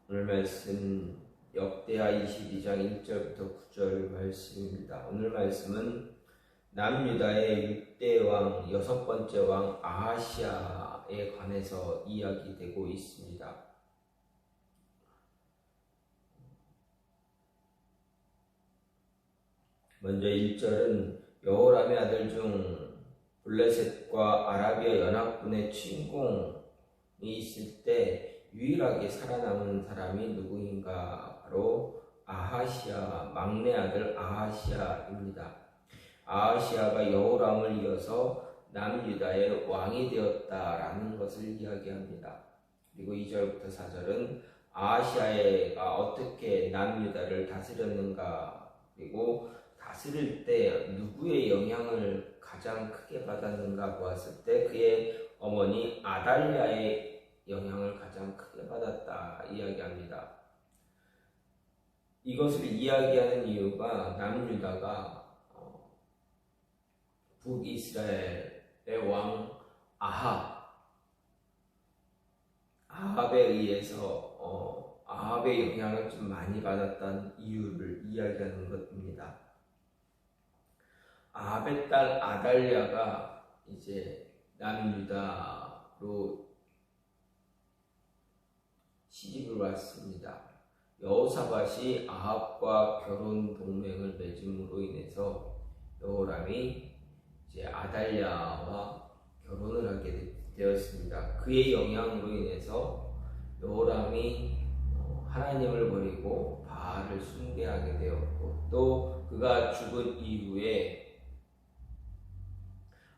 오늘 말씀 역대하 22장 1절부터 9절 말씀입니다. 오늘 말씀은 남유다의 6대 왕, 6번째 왕 아하시아에 관해서 이야기되고 있습니다. 먼저 1절은 여호람의 아들 중 블레셋과 아라비아 연합군의 침공이 있을 때 유일하게 살아남은 사람이 누구인가? 바로 아하시아, 막내 아들 아하시아입니다. 아하시아가 여호람을 이어서 남유다의 왕이 되었다라는 것을 이야기합니다. 그리고 2절부터 4절은 아하시아가 어떻게 남유다를 다스렸는가, 그리고 다스릴 때 누구의 영향을 가장 크게 받았는가 보았을 때 그의 어머니 아달랴의 영향을 가장 크게 받았다 이야기합니다. 이것을 이야기하는 이유가 남유다가 북이스라엘의 왕 아합에 의해서 아합의 영향을 좀 많이 받았다는 이유를 이야기하는 것입니다. 아합의 딸 아달랴가 이제 남유다로 시집을 왔습니다. 여호사밧이 아합과 결혼 동맹을 맺음으로 인해서 여호람이 이제 아달랴와 결혼을 하게 되었습니다. 그의 영향으로 인해서 여호람이 하나님을 버리고 바알을 숭배하게 되었고, 또 그가 죽은 이후에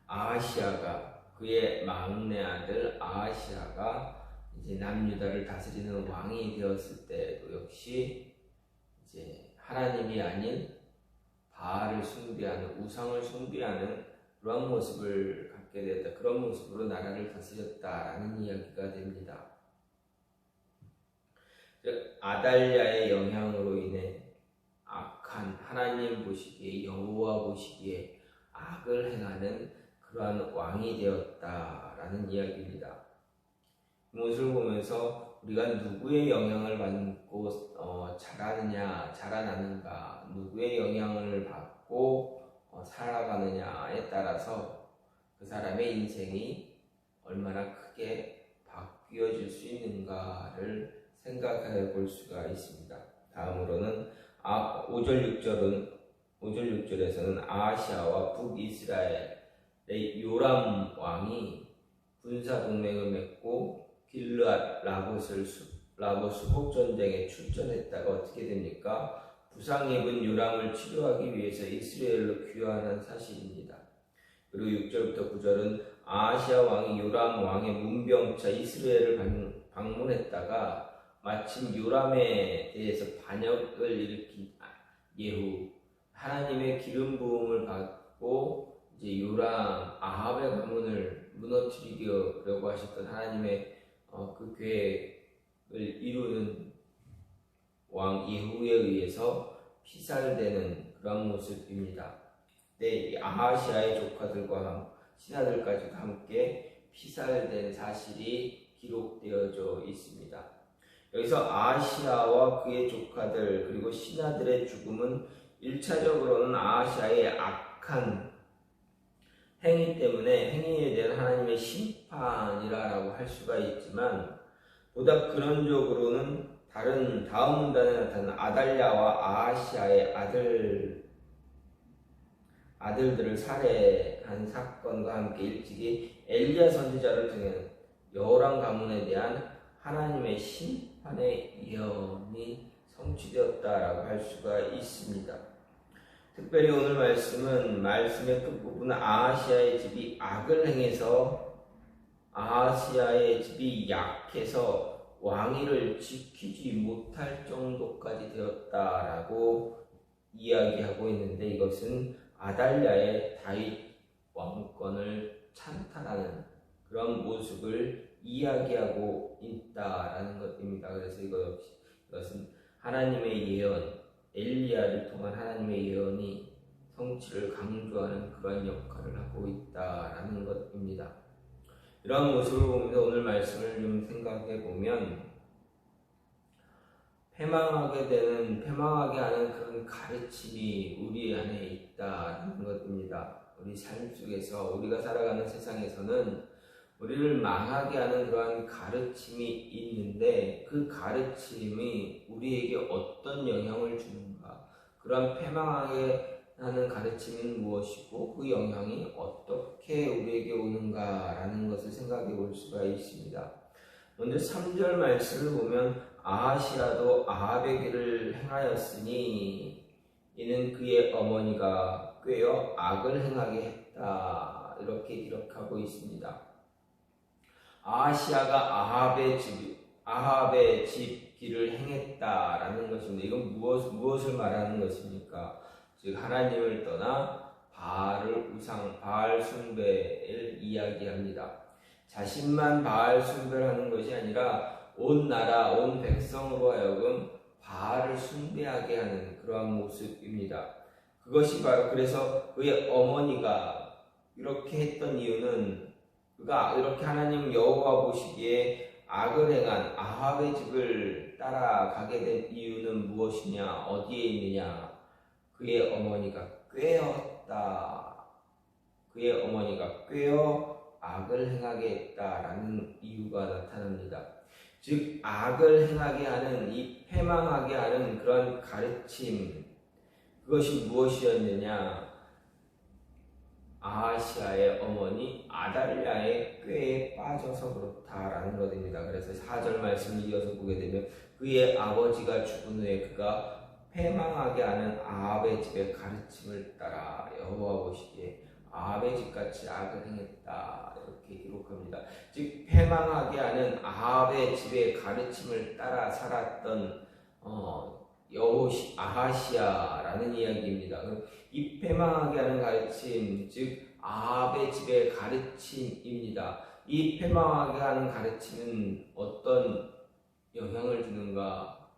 아하시아가, 그의 막내 아들 아하시아가 이제 남유다를 다스리는 왕이 되었을 때도 역시 이제 하나님이 아닌 바알을 숭배하는, 우상을 숭배하는 그런 모습을 갖게 되었다. 그런 모습으로 나라를 다스렸다라는 이야기가 됩니다. 즉 아달랴의 영향으로 인해 악한, 하나님 보시기에, 여호와 보시기에 악을 행하는 그러한 왕이 되었다라는 이야기입니다. 이 모습을 보면서 우리가 누구의 영향을 받고 자라나는가, 누구의 영향을 받고 살아가느냐에 따라서 그 사람의 인생이 얼마나 크게 바뀌어질 수 있는가를 생각해 볼 수가 있습니다. 다음으로는 5절 6절에서는 아하시아와 북이스라엘의 요람 왕이 군사 동맹을 맺고 길르앗 라고 수복 전쟁에 출전했다가 어떻게 됩니까? 부상 입은 요람을 치료하기 위해서 이스라엘로 귀환한 사실입니다. 그리고 6절부터 9절은 아하시아 왕이 요람 왕의 문병차 이스라엘을 방문했다가 마침 요람에 대해서 반역을 일으킨 예후, 하나님의 기름 부음을 받고 이제 요람 아합의 가문을 무너뜨리려고 하셨던 하나님의 그 계획을 이루는 왕 예후에 의해서 피살되는 그런 모습입니다. 이 아하시아의 조카들과 신하들까지도 함께 피살된 사실이 기록되어져 있습니다. 여기서 아하시아와 그의 조카들 그리고 신하들의 죽음은 1차적으로는 아하시아의 악한 행위 때문에, 행위에 대한 하나님의 심판이라고 할 수가 있지만, 보다 근원적으로는 다음 문단에 나타나는 아달랴와 아하시아의 아들들을 살해한 사건과 함께 일찍이 엘리야 선지자를 통해 여호람 가문에 대한 하나님의 심판의 예언이 성취되었다라고 할 수가 있습니다. 특별히 오늘 말씀의 끝부분은 아하시아의 집이 악을 행해서, 아하시아의 집이 약해서 왕위를 지키지 못할 정도까지 되었다라고 이야기하고 있는데, 이것은 아달랴의 다윗 왕권을 찬탈하는 그런 모습을 이야기하고 있다라는 것입니다. 그래서 이것은 하나님의 예언, 엘리야를 통한 하나님의 예언이 성취를 강조하는 그런 역할을 하고 있다라는 것입니다. 이러한 모습을 보면서 오늘 말씀을 좀 생각해 보면 패망하게 하는 그런 가르침이 우리 안에 있다는 것입니다. 우리 삶 속에서 우리가 살아가는 세상에서는 우리를 망하게 하는 그러한 가르침이 있는데 그 가르침이 우리에게 어떤 영향을 주는가? 그러한 패망하게 하는 가르침은 무엇이고 그 영향이 어떻게 우리에게 오는가라는 것을 생각해 볼 수가 있습니다. 먼저 3절 말씀을 보면 아하시아도 아합의 길을 행하였으니 이는 그의 어머니가 꾀어 악을 행하게 했다. 이렇게 기록하고 있습니다. 아하시아가 아합의 집 길을 행했다라는 것입니다. 이건 무엇을 말하는 것입니까? 즉 하나님을 떠나 바알 숭배를 이야기합니다. 자신만 바알 숭배를 하는 것이 아니라 온 나라, 온 백성으로 하여금 바알을 숭배하게 하는 그러한 모습입니다. 그것이 바로 그래서 그의 어머니가 이렇게 했던 이유는 그가 이렇게 하나님 여호와 보시기에 악을 행한 아합의 집을 따라가게 된 이유는 무엇이냐? 어디에 있느냐? 그의 어머니가 꾀었다. 그의 어머니가 꾀어 악을 행하게 했다라는 이유가 나타납니다. 즉 악을 행하게 하는 이 패망하게 하는 그런 가르침, 그것이 무엇이었느냐? 아하시아의 어머니 아달랴의 꾀에 빠져서 그렇다라는 것입니다. 그래서 4절 말씀을 이어서 보게 되면 그의 아버지가 죽은 후에 그가 패망하게 하는 아합의 집의 가르침을 따라 여호와 보시기에 아합의 집같이 악을 행했다. 이렇게 기록합니다. 즉 패망하게 하는 아합의 집의 가르침을 따라 살았던 아하시아라는 이야기입니다. 이 패망하게 하는 가르침, 즉 아합의 집의 가르침입니다. 이 패망하게 하는 가르침은 어떤 영향을 주는가?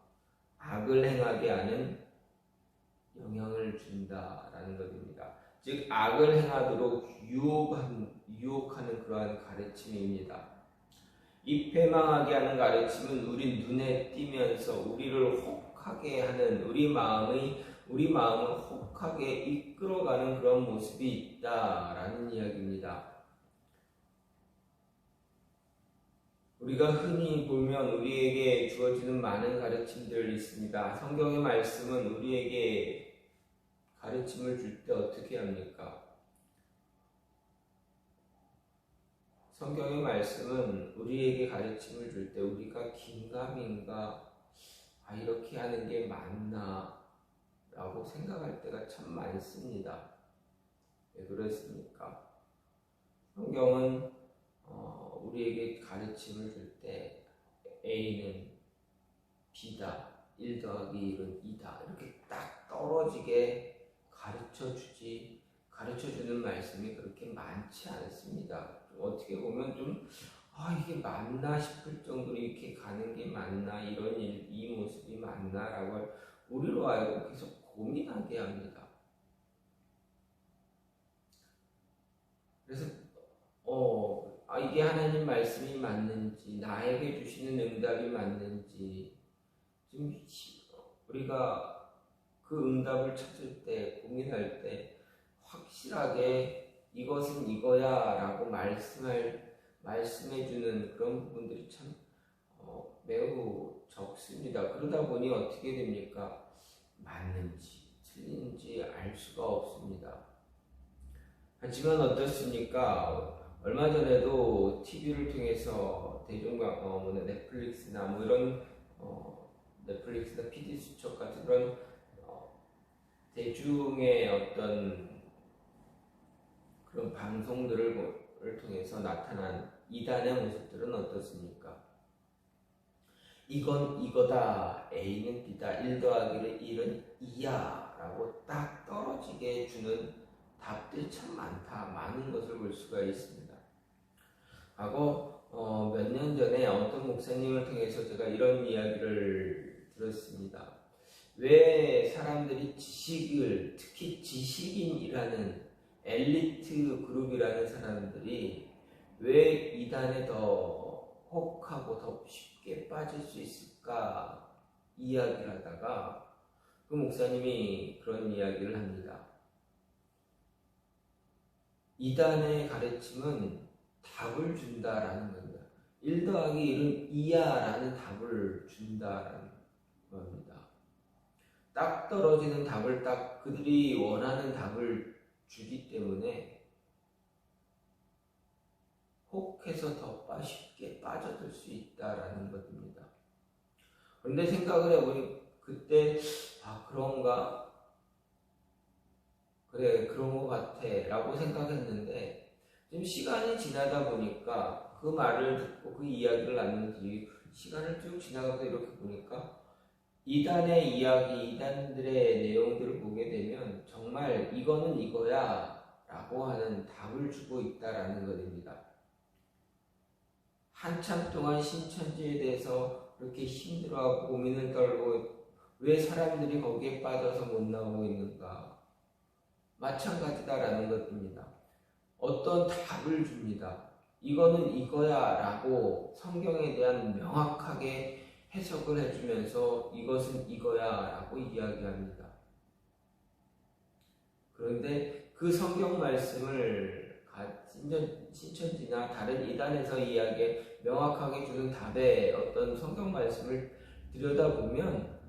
악을 행하게 하는 영향을 준다라는 것입니다. 즉 악을 행하도록 유혹하는 그러한 가르침입니다. 이 패망하게 하는 가르침은 우리 눈에 띄면서 우리를 혹하게 하는 우리 마음을 혹하게 이끌어가는 그런 모습이 있다라는 이야기입니다. 우리가 흔히 보면 우리에게 주어지는 많은 가르침들이 있습니다. 성경의 말씀은 우리에게 가르침을 줄 때 어떻게 합니까? 성경의 말씀은 우리에게 가르침을 줄 때 우리가 긴가민가 이렇게 하는 게 맞나 라고 생각할 때가 참 많습니다. 왜 그렇습니까? 성경은 우리에게 가르침을 줄 때 A는 B다, 1 더하기 1은 2다 이렇게 딱 떨어지게 가르쳐주는 말씀이 그렇게 많지 않습니다. 어떻게 보면 좀 이게 맞나 싶을 정도로 이렇게 가는 게 맞나, 이 모습이 맞나라고 우리로 알고 계속 고민하게 합니다. 그래서 이게 하나님 말씀이 맞는지, 나에게 주시는 응답이 맞는지, 지금 우리가 그 응답을 찾을 때, 고민할 때 확실하게 이것은 이거야 라고 말씀해주는 그런 부분들이 참 매우 적습니다. 그러다 보니 어떻게 됩니까? 맞는지 틀린지 알 수가 없습니다. 하지만 어떻습니까? 얼마 전에도 TV를 통해서 넷플릭스나 이런 넷플릭스나 PD수첩 같은 그런 대중의 어떤 그런 방송들을 통해서 나타난 이단의 모습들은 어떻습니까? 이건 이거다, A는 B다, 1 더하기 1은 2야 라고 딱 떨어지게 주는 답들이 참 많은 것을 볼 수가 있습니다. 하고 몇 년 전에 어떤 목사님을 통해서 제가 이런 이야기를 들었습니다. 왜 사람들이 특히 지식인이라는 엘리트 그룹이라는 사람들이 왜 이단에 더 혹하고 더 쉽게 빠질 수 있을까? 이야기를 하다가 그 목사님이 그런 이야기를 합니다. 이단의 가르침은 답을 준다라는 겁니다. 1 더하기 1은 2야라는 답을 준다라는 겁니다. 딱 떨어지는 답을 딱 그들이 원하는 답을 주기 때문에 혹해서 더 쉽게 빠져들 수 있다라는 것입니다. 그런데 생각을 해보니 그때 그런가? 그래 그런 것 같아 라고 생각했는데 지금 시간이 지나다 보니까 그 말을 듣고 그 이야기를 나눈 뒤 시간을 쭉 지나가다 이렇게 보니까 이단의 이야기, 이단들의 내용들을 보게 되면 정말 이거는 이거야 라고 하는 답을 주고 있다라는 것입니다. 한참 동안 신천지에 대해서 그렇게 힘들어하고 고민을 떨고 왜 사람들이 거기에 빠져서 못 나오고 있는가? 마찬가지다라는 것입니다. 어떤 답을 줍니다. 이거는 이거야 라고 성경에 대한 명확하게 해석을 해주면서 이것은 이거야 라고 이야기합니다. 그런데 그 성경 말씀을 신천지나 다른 이단에서 명확하게 주는 답에 어떤 성경 말씀을 들여다보면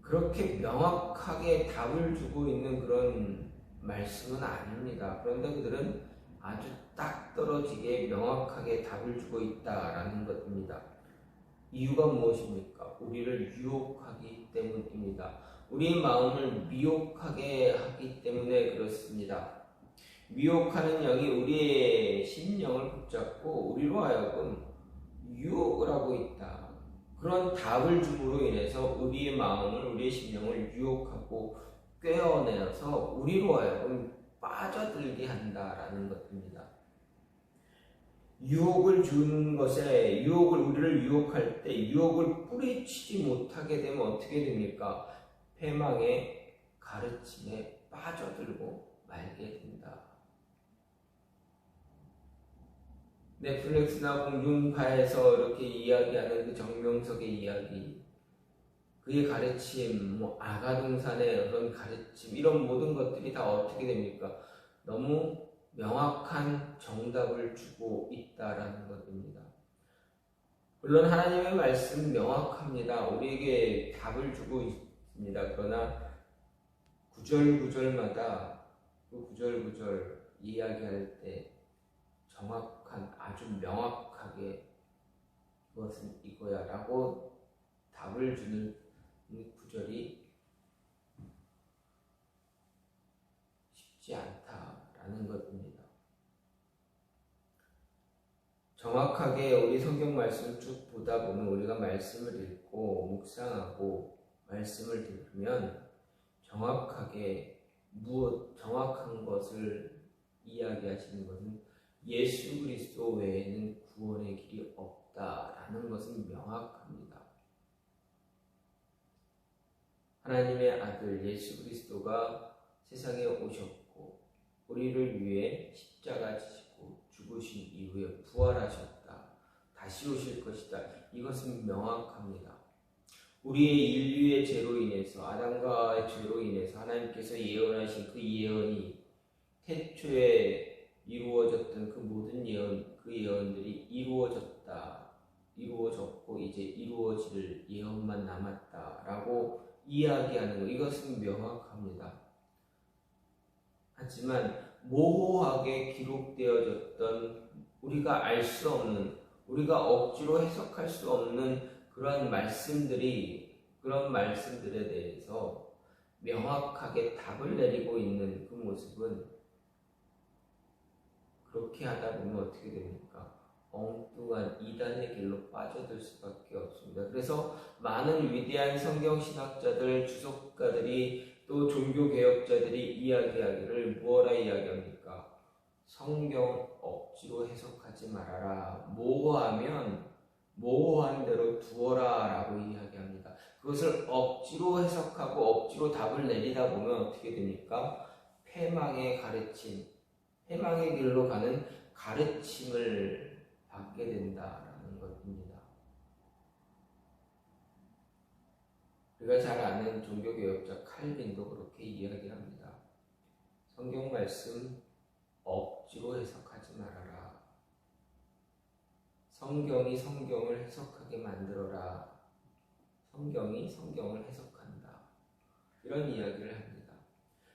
그렇게 명확하게 답을 주고 있는 그런 말씀은 아닙니다. 그런데 그들은 아주 딱 떨어지게 명확하게 답을 주고 있다라는 것입니다. 이유가 무엇입니까? 우리를 유혹하기 때문입니다. 우리 마음을 미혹하게 하기 때문에 그렇습니다. 미혹하는 영이 우리의 심령을 붙잡고 우리로 하여금 유혹을 하고 있다. 그런 답을 줌으로 인해서 우리의 마음을, 우리의 심령을 유혹하고 꿰어내어서 우리로 하여금 빠져들게 한다라는 것입니다. 유혹을 주는 것에 우리를 유혹할 때 유혹을 뿌리치지 못하게 되면 어떻게 됩니까? 패망의 가르침에 빠져들고 말게 된다. 넷플릭스나 공중파에서 이렇게 이야기하는 그 정명석의 이야기, 그의 가르침, 아가동산의 그런 가르침, 이런 모든 것들이 다 어떻게 됩니까? 너무 명확한 정답을 주고 있다라는 것입니다. 물론 하나님의 말씀 명확합니다. 우리에게 답을 주고 있습니다. 그러나 구절구절마다 그 구절구절 이야기할 때 정확한, 아주 명확하게 이것은 이거야 라고 답을 주는 구절이 쉽지 않다라는 것입니다. 정확하게 우리 성경 말씀을 쭉 보다 보면 우리가 말씀을 읽고 묵상하고 말씀을 들으면 정확하게 정확한 것을 이야기하시는 것은 예수 그리스도 외에는 구원의 길이 없다라는 것은 명확합니다. 하나님의 아들 예수 그리스도가 세상에 오셨고 우리를 위해 십자가 지시고 죽으신 이후에 부활하셨다. 다시 오실 것이다. 이것은 명확합니다. 우리의 인류의 죄로 인해서, 아담과의 죄로 인해서 하나님께서 예언하신 그 예언이 태초에 이루어졌던 그 모든 예언들이 이루어졌고 이제 이루어질 예언만 남았다라고 이야기하는 것, 이것은 명확합니다. 하지만 모호하게 기록되어졌던 우리가 알 수 없는, 우리가 억지로 해석할 수 없는 그런 말씀들에 대해서 명확하게 답을 내리고 있는 그 모습은, 그렇게 하다 보면 어떻게 됩니까? 엉뚱한 이단의 길로 빠져들 수밖에 없습니다. 그래서 많은 위대한 성경신학자들, 주석가들이 또 종교개혁자들이 이야기하기를 무엇라 이야기합니까? 성경 억지로 해석하지 말아라. 모호하면 모호한 대로 두어라 라고 이야기합니다. 그것을 억지로 해석하고 억지로 답을 내리다 보면 어떻게 됩니까? 패망의 가르침, 패망의 길로 가는 가르침을 받게 된다라는 것입니다. 우리가 잘 아는 종교개혁자 칼빈도 그렇게 이야기합니다. 성경 말씀 억지로 해석하지 말아라. 성경이 성경을 해석하게 만들어라. 성경이 성경을 해석한다. 이런 이야기를 합니다.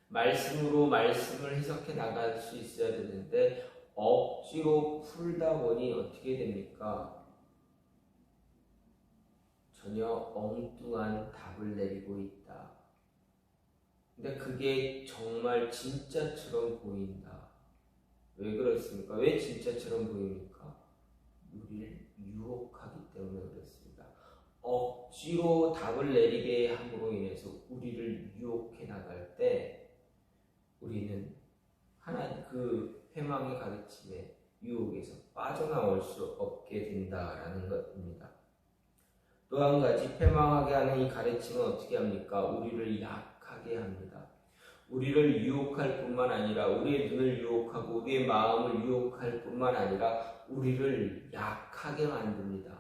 말씀으로 말씀을 해석해 나갈 수 있어야 되는데 억지로 풀다 보니 어떻게 됩니까? 전혀 엉뚱한 답을 내리고 있다. 근데 그게 정말 진짜처럼 보인다. 왜 그렇습니까? 왜 진짜처럼 보입니까? 우리를 유혹하기 때문에 그렇습니다. 억지로 답을 내리게 함으로 인해서 우리를 유혹해 나갈 때 우리는 하나님 그 회망의 가르침에 유혹에서 빠져나올 수 없게 된다라는 것입니다. 또 한 가지 패망하게 하는 이 가르침은 어떻게 합니까? 우리를 약하게 합니다. 우리를 유혹할 뿐만 아니라 우리의 눈을 유혹하고 우리의 마음을 유혹할 뿐만 아니라 우리를 약하게 만듭니다.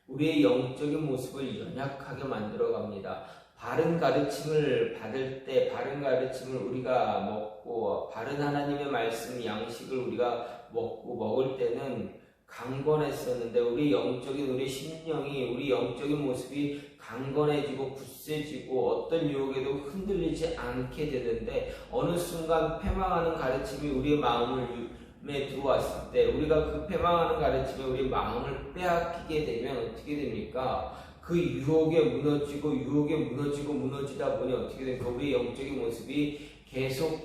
우리의 영적인 모습을 연약하게 만들어갑니다. 바른 가르침을 받을 때 바른 가르침을 우리가 먹고 바른 하나님의 말씀 양식을 우리가 먹을 때는 강건했었는데 우리 영적인 우리 심령이 우리 영적인 모습이 강건해지고 굳세지고 어떤 유혹에도 흔들리지 않게 되는데 어느 순간 패망하는 가르침이 우리의 마음에 들어왔을 때 우리가 그 패망하는 가르침에 우리 마음을 빼앗기게 되면 어떻게 됩니까? 그 유혹에 무너지다 보니 어떻게 됩니까? 우리 영적인 모습이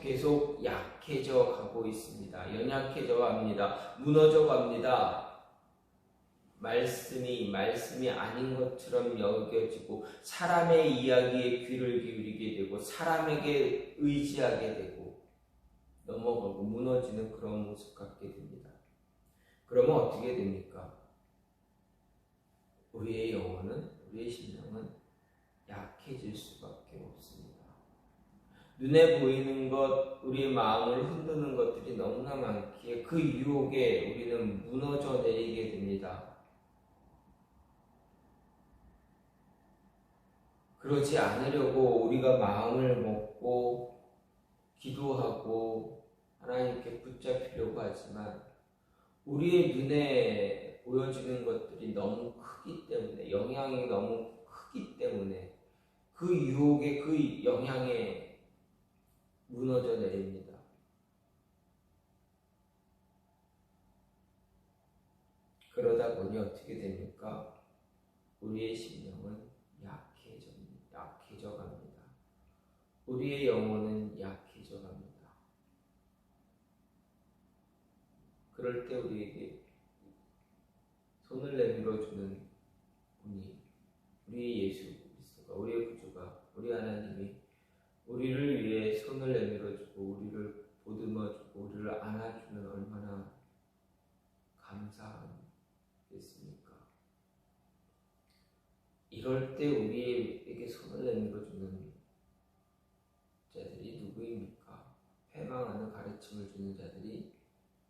계속 약해져 가고 있습니다. 연약해져 갑니다. 무너져 갑니다. 말씀이 아닌 것처럼 여겨지고 사람의 이야기에 귀를 기울이게 되고 사람에게 의지하게 되고 넘어가고 무너지는 그런 모습 갖게 됩니다. 그러면 어떻게 됩니까? 우리의 영혼은 우리의 심령은 약해질 수밖에 없습니다. 눈에 보이는 것, 우리의 마음을 흔드는 것들이 너무나 많기에 그 유혹에 우리는 무너져 내리게 됩니다. 그러지 않으려고 우리가 마음을 먹고 기도하고 하나님께 붙잡히려고 하지만 우리의 눈에 보여지는 것들이 너무 크기 때문에 영향이 너무 크기 때문에 그 유혹에 그 영향에 무너져 내립니다. 그러다 보니 어떻게 됩니까? 우리의 심령은 약해져 갑니다. 우리의 영혼은 약해져 갑니다. 그럴 때 우리에게 손을 내밀어 주는 분이 우리의 예수 그리스도가 우리의 구주가 우리 하나님이 우리를 위해 손을 내밀어주고 우리를 보듬어주고 우리를 안아주면 얼마나 감사하겠습니까? 이럴 때 우리에게 손을 내밀어주는 자들이 누구입니까? 패망하는 가르침을 주는 자들이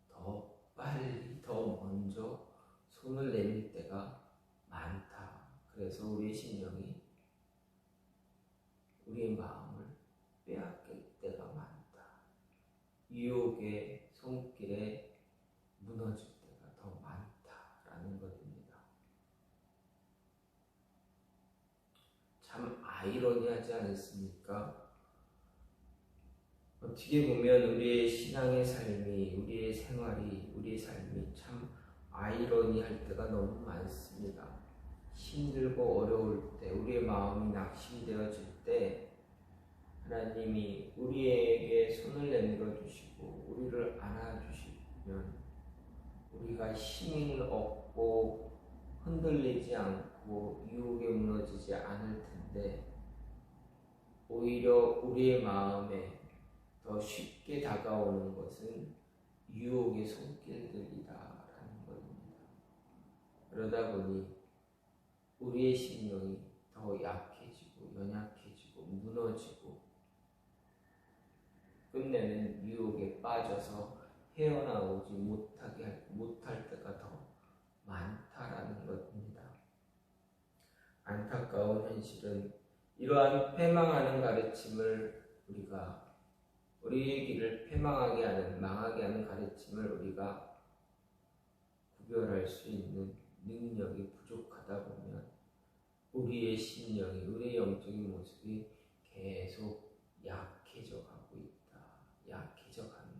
더 빨리 더 먼저 손을 내밀 때가 많다. 그래서 우리의 심령이 우리의 마음을 빼앗길 때가 많다. 유혹의 손길에 무너질 때가 더 많다라는 것입니다. 참 아이러니하지 않습니까? 어떻게 보면 우리의 신앙의 삶이, 우리의 생활이, 우리의 삶이 참 아이러니할 때가 너무 많습니다. 힘들고 어려울 때, 우리의 마음이 낙심되어질 때 하나님이 우리에게 손을 내밀어 주시고 우리를 안아주시면 우리가 힘을 얻고 흔들리지 않고 유혹에 무너지지 않을 텐데 오히려 우리의 마음에 더 쉽게 다가오는 것은 유혹의 손길들이다라는 것입니다. 그러다 보니 우리의 심령이 더 약해지고 연약해지고 무너지고 끝내는 유혹에 빠져서 헤어나오지 못할 때가 더 많다라는 것입니다. 안타까운 현실은 이러한 패망하는 가르침을 우리가 우리의 길을 패망하게 하는 망하게 하는 가르침을 우리가 구별할 수 있는 능력이 부족하다 보면 우리의 심령이 우리의 영적인 모습이 계속 약해져 가고 있다. 약해져 가는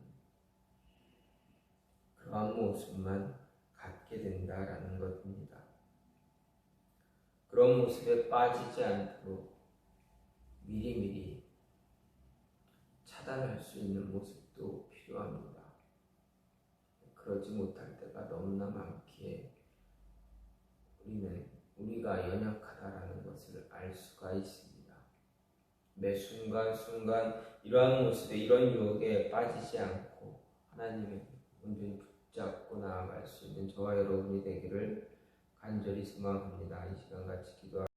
그러한 모습만 갖게 된다라는 것입니다. 그런 모습에 빠지지 않도록 미리미리 차단할 수 있는 모습도 필요합니다. 그러지 못할 때가 너무나 많기에 우리가 연약하다라는 것을 알 수가 있습니다. 매 순간순간 이러한 모습에 이런 유혹에 빠지지 않고 하나님의 온전히 붙잡고 나아갈 수 있는 저와 여러분이 되기를 간절히 소망합니다. 이 시간 같이 기도하겠습니다.